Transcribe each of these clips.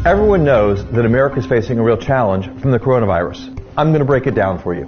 Everyone knows that America is facing a real challenge from the coronavirus. I'm going to break it down for you.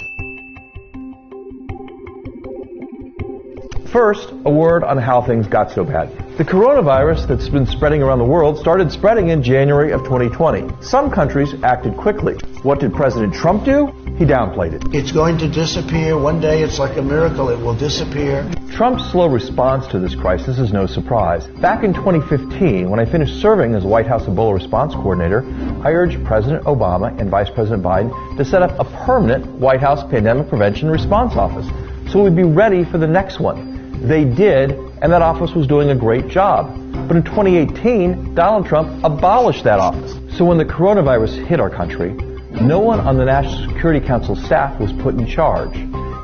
First, a word on how things got so bad. The coronavirus that's been spreading around the world started spreading in January of 2020. Some countries acted quickly. What did President Trump do? He downplayed it. It's going to disappear. One day it's like a miracle. It will disappear. Trump's slow response to this crisis is no surprise. Back in 2015, when I finished serving as White House Ebola Response Coordinator, I urged President Obama and Vice President Biden to set up a permanent White House Pandemic Prevention Response Office so we'd be ready for the next one. They did, and that office was doing a great job. But in 2018, Donald Trump abolished that office. So when the coronavirus hit our country, no one on the National Security Council staff was put in charge.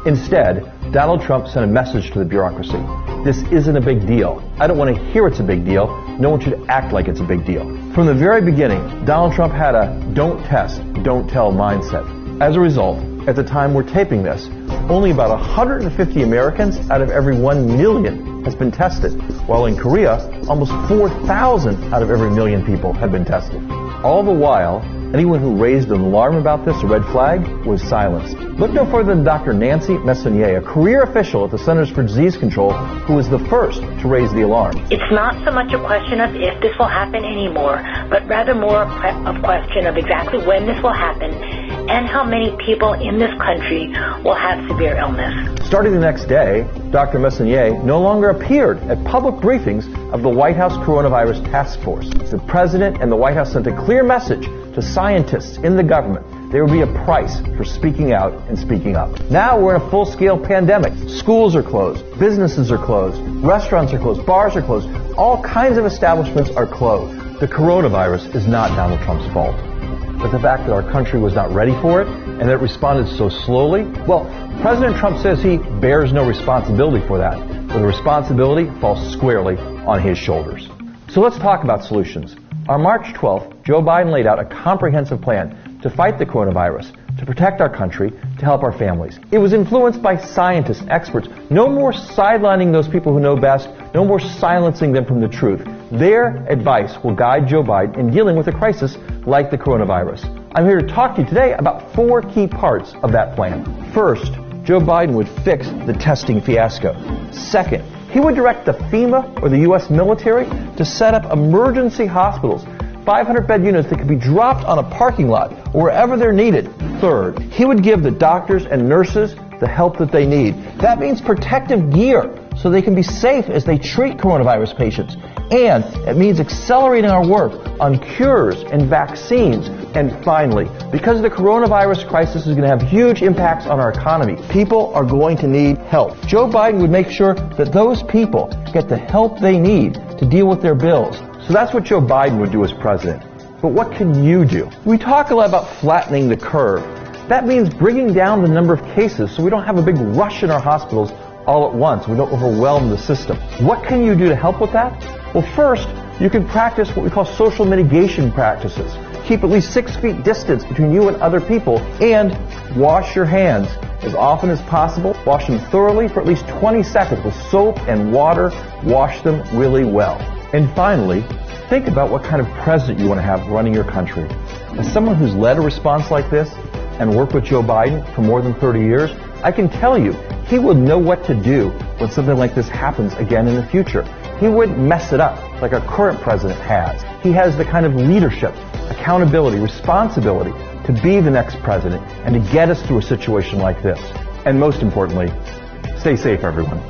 Instead, Donald Trump sent a message to the bureaucracy. This isn't a big deal. I don't want to hear it's a big deal. No one should act like it's a big deal. From the very beginning, Donald Trump had a don't test, don't tell mindset. As a result, at the time we're taping this, only about 150 Americans out of every 1 million has been tested, while in Korea, almost 4,000 out of every million people have been tested. All the while, anyone who raised an alarm about this, a red flag, was silenced. Look no further than Dr. Nancy Messonnier, a career official at the Centers for Disease Control, who was the first to raise the alarm. It's not so much a question of if this will happen anymore, but rather more a question of exactly when this will happen and how many people in this country will have severe illness. Starting the next day, Dr. Messonnier no longer appeared at public briefings of the White House Coronavirus Task Force. The President and the White House sent a clear message to scientists in the government. There will be a price for speaking out and speaking up. Now we're in a full-scale pandemic. Schools are closed. Businesses are closed. Restaurants are closed. Bars are closed. All kinds of establishments are closed. The coronavirus is not Donald Trump's fault. But the fact that our country was not ready for it and that it responded so slowly, well, President Trump says he bears no responsibility for that, but the responsibility falls squarely on his shoulders. So let's talk about solutions. On March 12th, Joe Biden laid out a comprehensive plan to fight the coronavirus, to protect our country, to help our families. It was influenced by scientists and experts. No more sidelining those people who know best, no more silencing them from the truth. Their advice will guide Joe Biden in dealing with a crisis like the coronavirus. I'm here to talk to you today about 4 key parts of that plan. First, Joe Biden would fix the testing fiasco. Second, he would direct the FEMA or the U.S. military to set up emergency hospitals, 500-bed units that could be dropped on a parking lot or wherever they're needed. Third, he would give the doctors and nurses the help that they need. That means protective gear so they can be safe as they treat coronavirus patients. And it means accelerating our work on cures and vaccines. And finally, because the coronavirus crisis is going to have huge impacts on our economy, people are going to need help. Joe Biden would make sure that those people get the help they need to deal with their bills. So that's what Joe Biden would do as president. But what can you do? We talk a lot about flattening the curve. That means bringing down the number of cases so we don't have a big rush in our hospitals all at once. We don't overwhelm the system. What can you do to help with that? Well, first, you can practice what we call social mitigation practices. Keep at least 6 feet distance between you and other people, and wash your hands as often as possible. Wash them thoroughly for at least 20 seconds with soap and water. Wash them really well. And finally, think about what kind of president you want to have running your country. As someone who's led a response like this and worked with Joe Biden for more than 30 years, I can tell you he would know what to do when something like this happens again in the future. He wouldn't mess it up like our current president has. He has the kind of leadership, accountability, responsibility to be the next president and to get us through a situation like this. And most importantly, stay safe, everyone.